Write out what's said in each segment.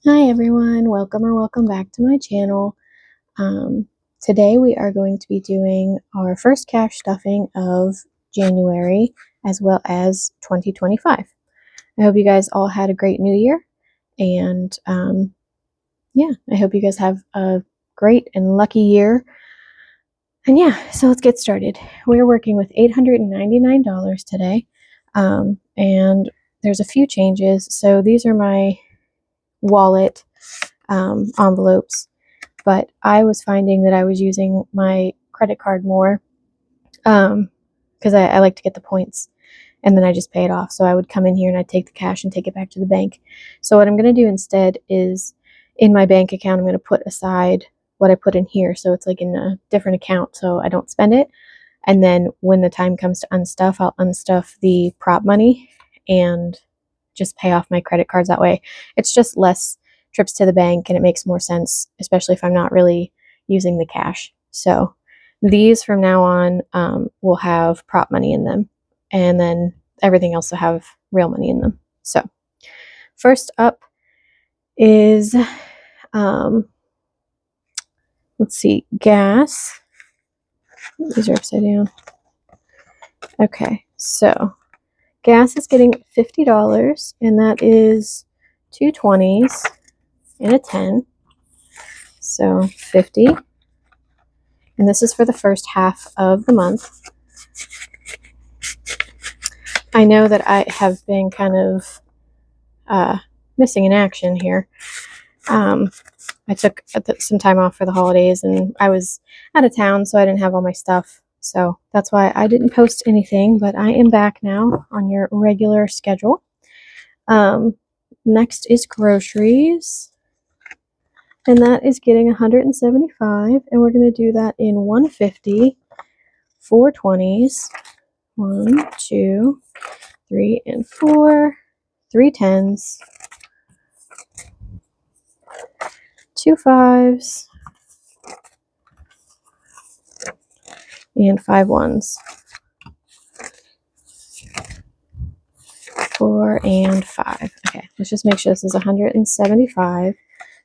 Hi everyone, welcome back to my channel. Today we are going to be doing our first cash stuffing of January as well as 2025. I hope you guys all had a great new year, and yeah, I hope you guys have a great and lucky year. And yeah, so let's get started. We're working with $899 today, and there's a few changes. So these are my wallet envelopes, but I was finding that I was using my credit card more because I like to get the points and then I just pay it off. So I would come in here and I'd take the cash and take it back to the bank. So what I'm going to do instead is in my bank account, I'm going to put aside what I put in here. So it's like in a different account so I don't spend it. And then when the time comes to unstuff, I'll unstuff the prop money and just pay off my credit cards that way. It's just less trips to the bank and it makes more sense, especially if I'm not really using the cash. So these from now on will have prop money in them, and then everything else will have real money in them. So first up is, let's see, gas. These are upside down. Okay, so gas is getting $50, and that is 2 20s and a 10. So 50. And this is for the first half of the month. I know that I have been kind of missing in action here. I took some time off for the holidays and I was out of town, so I didn't have all my stuff. So that's why I didn't post anything, but I am back now on your regular schedule. Next is groceries, and that is getting 175, and we're going to do that in 150, 4 20s, 1, 2, 3, and 4, 3 10s, 2 5s, and 5 1s, 4 and 5. Okay, let's just make sure this is 175.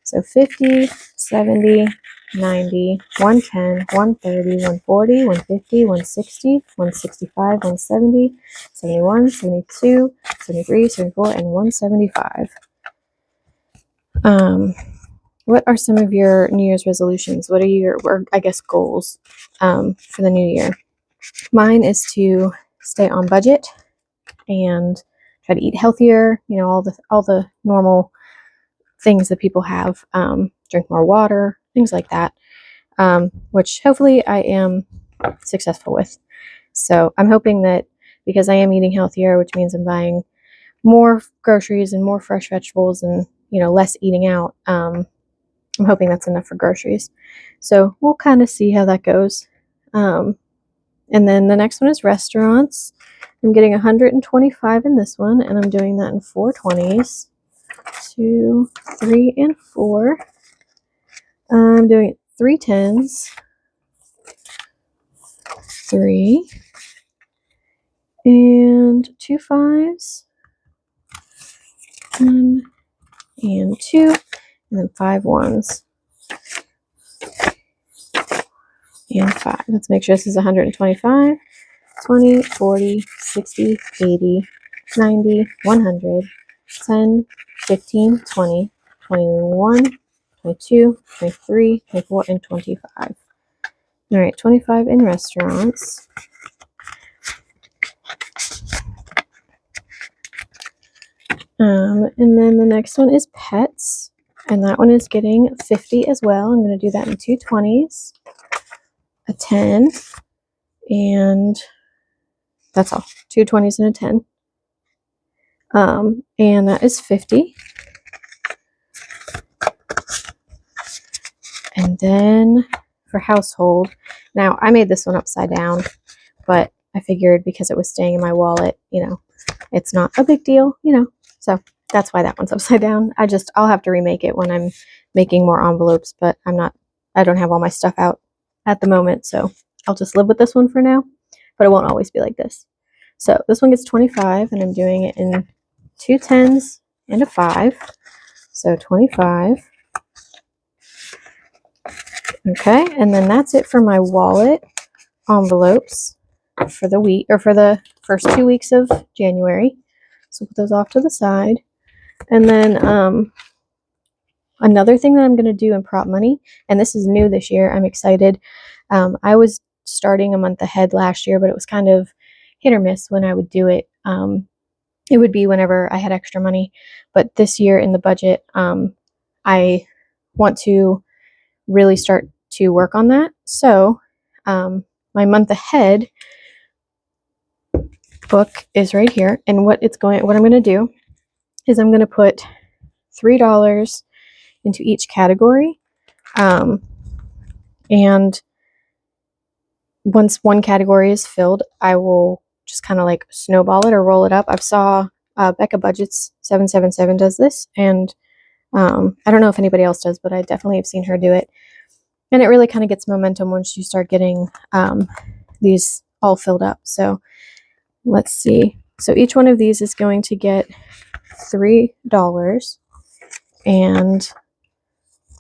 So 50, 70, 90, 110, 130, 140, 150, 160, 165, 170, 71, 72, 73, 74, and 175. What are some of your New Year's resolutions? What are your, or I guess, goals for the new year? Mine is to stay on budget and try to eat healthier. You know, all the normal things that people have. Drink more water, things like that. Which hopefully I am successful with. So I'm hoping that because I am eating healthier, which means I'm buying more groceries and more fresh vegetables and, you know, less eating out. I'm hoping that's enough for groceries. So we'll kind of see how that goes. And then the next one is restaurants. I'm getting 125 in this one, and I'm doing that in 4 20s. 2, 3, and 4. I'm doing 3 10s, 3, and 2 5s, 1 and 2, and then 5 1s and 5. Let's make sure this is 125, 20, 40, 60, 80, 90, 100, 10, 15, 20, 21, 22, 23, 24, and 25. All right, 25 in restaurants. And then the next one is pets, and that one is getting 50 as well. I'm going to do that in 2 20s, a 10, and that's all. 2 20s and a 10. And that is 50. And then for household, now I made this one upside down, but I figured because it was staying in my wallet, you know, it's not a big deal, you know, so that's why that one's upside down. I'll have to remake it when I'm making more envelopes, but I don't have all my stuff out at the moment, so I'll just live with this one for now, but it won't always be like this. So this one gets 25, and I'm doing it in 2 10s and a 5. So 25. Okay, and then that's it for my wallet envelopes for the week, or for the first 2 weeks of January. So put those off to the side. And then another thing that I'm going to do in prop money, and this is new this year, I'm excited. I was starting a month ahead last year, but it was kind of hit or miss when I would do it. It would be whenever I had extra money. But this year in the budget, I want to really start to work on that. So my month ahead book is right here. And what I'm going to do is I'm going to put $3 into each category. And once one category is filled, I will just kind of like snowball it or roll it up. I saw Becca Budgets 777 does this, and I don't know if anybody else does, but I definitely have seen her do it. And it really kind of gets momentum once you start getting these all filled up. So let's see. So each one of these is going to get $3. And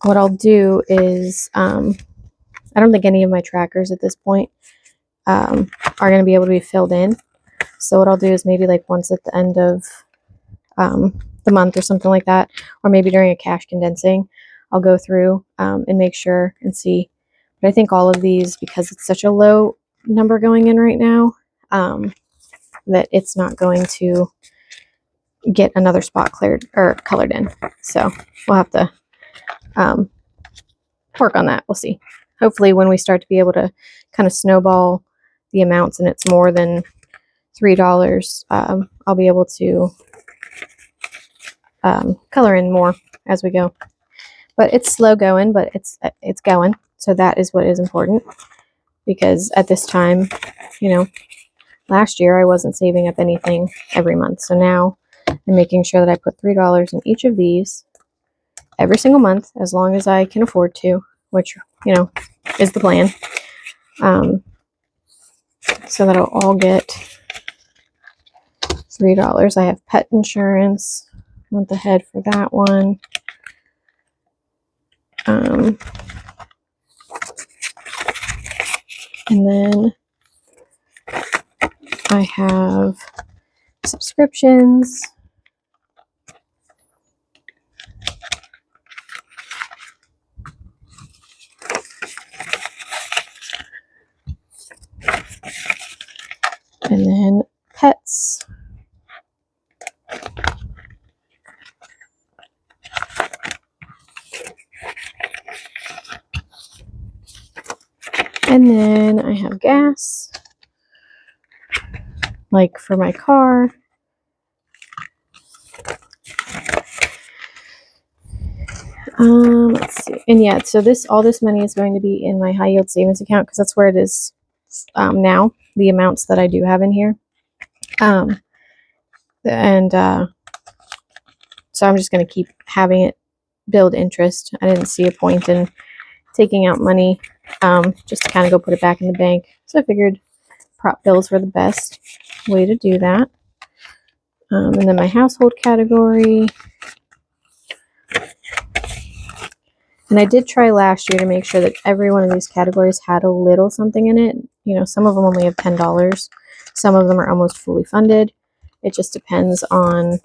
what I'll do is, I don't think any of my trackers at this point are going to be able to be filled in. So what I'll do is maybe like once at the end of the month or something like that, or maybe during a cash condensing, I'll go through and make sure and see. But I think all of these, because it's such a low number going in right now, that it's not going to get another spot cleared or colored in. So we'll have to work on that. We'll see. Hopefully when we start to be able to kind of snowball the amounts and it's more than $3, I'll be able to color in more as we go. But it's slow going, but it's going. So that is what is important, because at this time, you know, last year I wasn't saving up anything every month. So now I'm making sure that I put $3 in each of these every single month, as long as I can afford to, which, you know, is the plan. So that I'll all get $3. I have pet insurance, month ahead for that one. And then I have subscriptions. And then pets. And then I have gas, like for my car. Let's see. And yeah, so all this money is going to be in my high yield savings account, because that's where it is now, the amounts that I do have in here. So I'm just going to keep having it build interest. I didn't see a point in taking out money just to kind of go put it back in the bank. So I figured prop bills were the best way to do that. And then my household category. And I did try last year to make sure that every one of these categories had a little something in it. You know, some of them only have $10. Some of them are almost fully funded. It just depends on,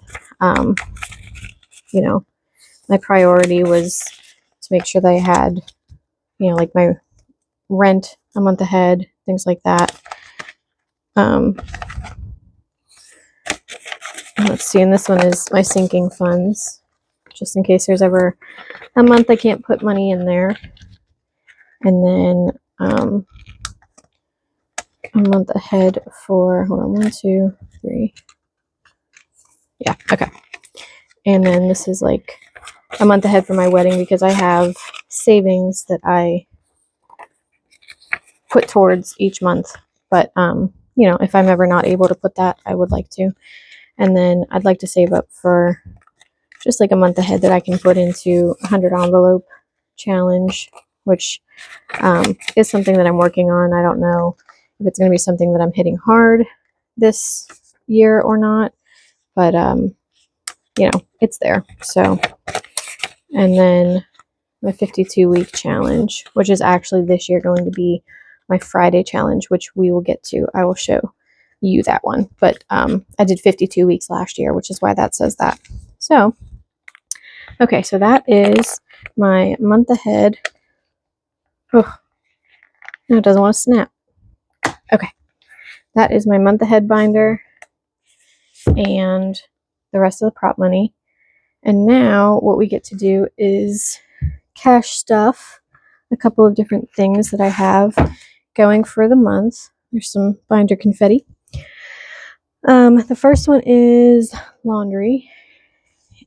you know, my priority was to make sure that I had, you know, like my rent a month ahead, things like that. Let's see, and this one is my sinking funds, just in case there's ever a month I can't put money in there. And then a month ahead for, hold on, 1, 2, 3. Yeah, okay. And then this is like a month ahead for my wedding, because I have savings that I put towards each month. But, you know, if I'm ever not able to put that, I would like to. And then I'd like to save up for just like a month ahead that I can put into 100 envelope challenge, which is something that I'm working on. I don't know if it's going to be something that I'm hitting hard this year or not, but you know, it's there. So and then my 52-week challenge, which is actually this year going to be my Friday challenge, which we will get to. I will show you that one. But I did 52 weeks last year, which is why that says that. So, okay, so that is my month ahead. Oh, no, it doesn't want to snap. Okay, that is my month ahead binder and the rest of the prop money. And now what we get to do is cash stuff a couple of different things that I have going for the month. There's some binder confetti. The first one is laundry,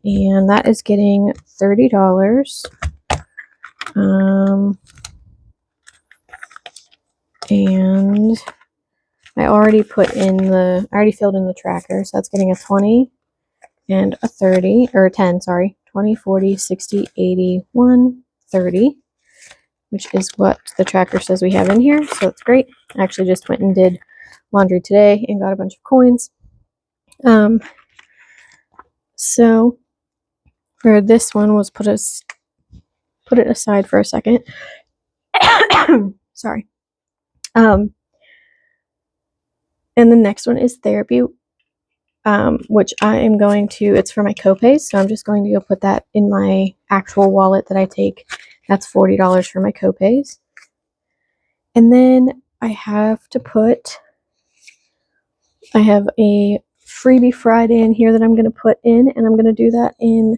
and that is getting $30. And I already filled in the tracker, so that's getting a 20 and a 30, or 10, sorry, 20, 40, 60, 80, 1, 30, which is what the tracker says we have in here, so that's great. I actually just went and did laundry today and got a bunch of coins. So for this one was put it aside for a second. Sorry. And the next one is therapy, which I am going to, it's for my copays, so I'm just going to go put that in my actual wallet that I take. That's $40 for my copays. And then I have a freebie Friday in here that I'm going to put in, and I'm going to do that in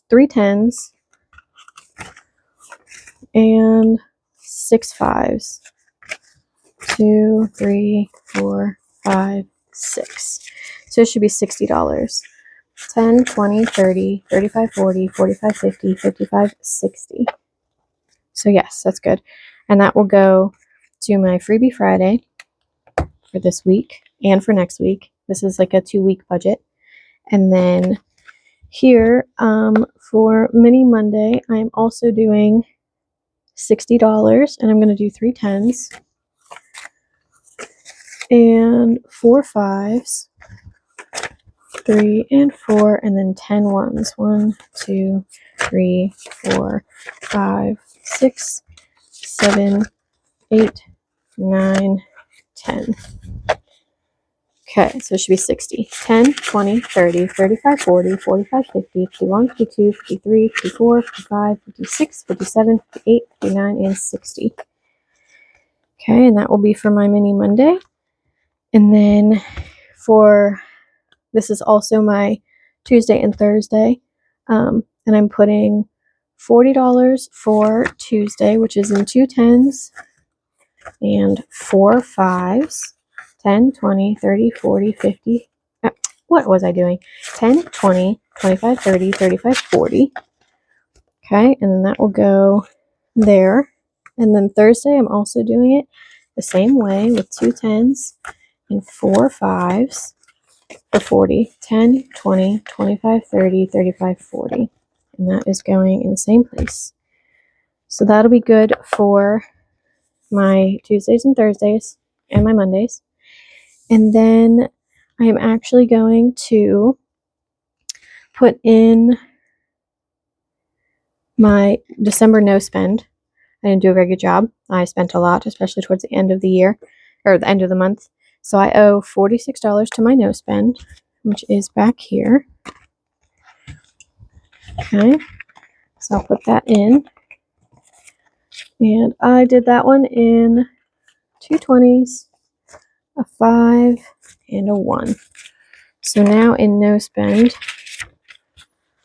3 10s and 6 5s. 2, 3, 4, 5, 6. So it should be $60. 10, 20, 30, 35, 40, 45, 50, 55, 60. So yes, that's good. And that will go to my freebie Friday for this week and for next week. This is like a 2-week budget. And then here, for Mini Monday, I'm also doing $60, and I'm going to do 3 10s and 4 5s, 3 and 4, and then 10 ones. 1, 2, 3, 4, 5, 6, 7, 8, 9, 10. Okay, so it should be 60. 10, 20, 30, 35, 40, 45, 50, 51, 52, 53, 54, 55, 56, 57, 58, 59, and 60. Okay, and that will be for my Mini Monday. And then this is also my Tuesday and Thursday. And I'm putting $40 for Tuesday, which is in 2 10s and 4 5s. 10, 20, 30, 40, 50. What was I doing? 10, 20, 25, 30, 35, 40. Okay, and then that will go there. And then Thursday, I'm also doing it the same way with 2 10s and 4 5s for 40. 10, 20, 25, 30, 35, 40. And that is going in the same place. So that'll be good for my Tuesdays and Thursdays and my Mondays. And then I am actually going to put in my December no spend. I didn't do a very good job. I spent a lot, especially towards the end of the year, or the end of the month. So I owe $46 to my no spend, which is back here. Okay, so I'll put that in. And I did that one in 2 20s, a 5, and a 1. So now in no spend,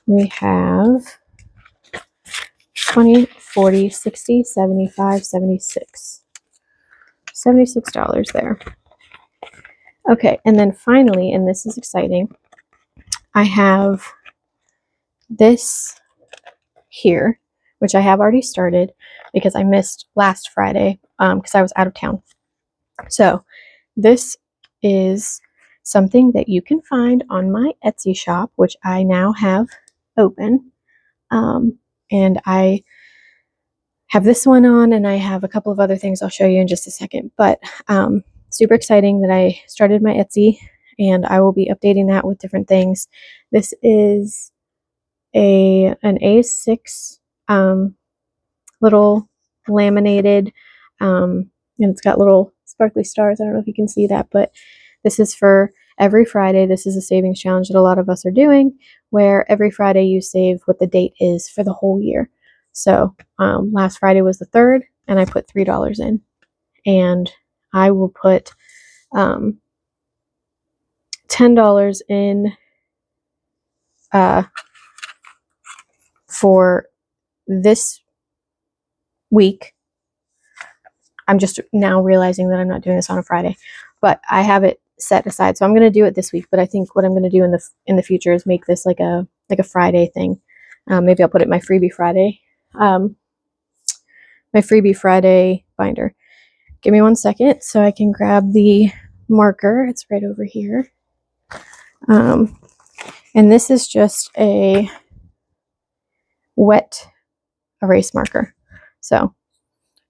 we have 20, 40, 60, 75, 76. $76 there. Okay, and then finally, and this is exciting, I have this here, which I have already started because I missed last Friday because I was out of town. So this is something that you can find on my Etsy shop, which I now have open. And I have this one on, and I have a couple of other things I'll show you in just a second. But super exciting that I started my Etsy, and I will be updating that with different things. This is an A6 little laminated, and it's got little sparkly stars. I don't know if you can see that, but this is for every Friday. This is a savings challenge that a lot of us are doing, where every Friday you save what the date is for the whole year. So last Friday was the 3rd, and I put $3 in, and I will put $10 in for this week. I'm just now realizing that I'm not doing this on a Friday, but I have it set aside. So I'm going to do it this week, but I think what I'm going to do in the future is make this like a Friday thing. Maybe I'll put it in my Freebie Friday, binder. Give me 1 second so I can grab the marker. It's right over here. And this is just a wet erase marker. So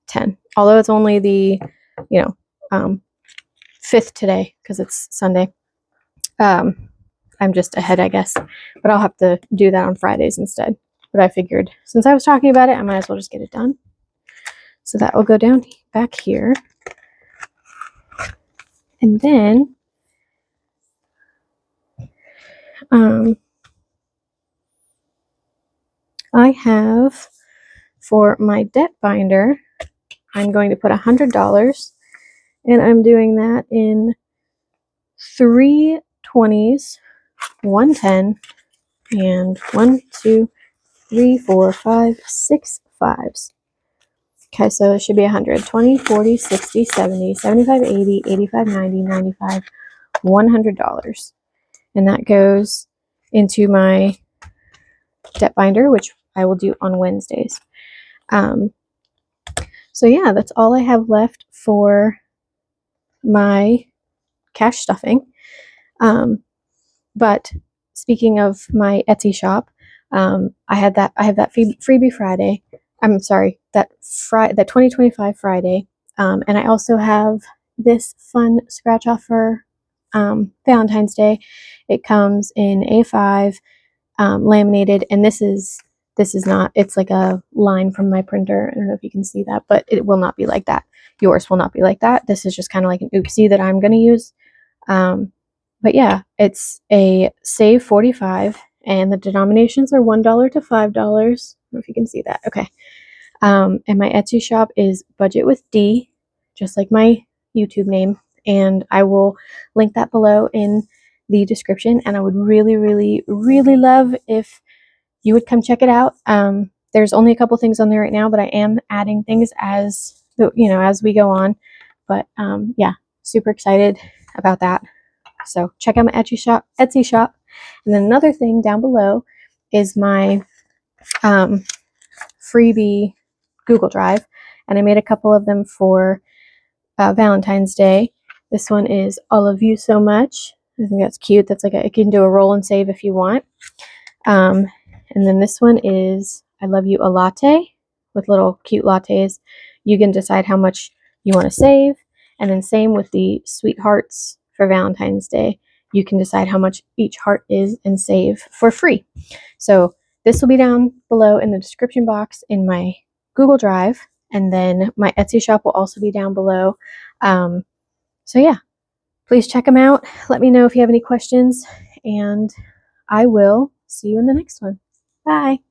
10, although it's only the, 5th today because it's Sunday. I'm just ahead, I guess, but I'll have to do that on Fridays instead. But I figured since I was talking about it, I might as well just get it done. So that will go down back here. And then I have, for my debt binder, I'm going to put $100, and I'm doing that in 3 20s, 1 10, and 1 2 3 4 5 6 5s. Okay, so it should be 100, 20, 40, 60, 70, 75, 80, 85, 90, 95, $100. And that goes into my debt binder, which I will do on Wednesdays. So yeah, that's all I have left for my cash stuffing. But speaking of my Etsy shop, I have that Freebie Friday. I'm sorry, that 2025 Friday. And I also have this fun scratch off for Valentine's Day. It comes in A5, laminated, and this is not, it's like a line from my printer. I don't know if you can see that, but it will not be like that. Yours will not be like that. This is just kind of like an oopsie that I'm going to use. But yeah, it's a save 45, and the denominations are $1 to $5. I don't know if you can see that. Okay. And my Etsy shop is Budget with D, just like my YouTube name. And I will link that below in the description. And I would really, really, really love if you would come check it out. There's only a couple things on there right now, but I am adding things as we go on. But yeah, super excited about that. So check out my Etsy shop. And then another thing down below is my freebie Google Drive, and I made a couple of them for Valentine's Day. This one is "I love you so much." I think that's cute. That's like you can do a roll and save if you want. And then this one is "I love you a latte," with little cute lattes. You can decide how much you want to save, and then same with the sweethearts for Valentine's Day. You can decide how much each heart is and save for free. So this will be down below in the description box in my Google Drive, and then my Etsy shop will also be down below. So yeah, please check them out. Let me know if you have any questions, and I will see you in the next one. Bye.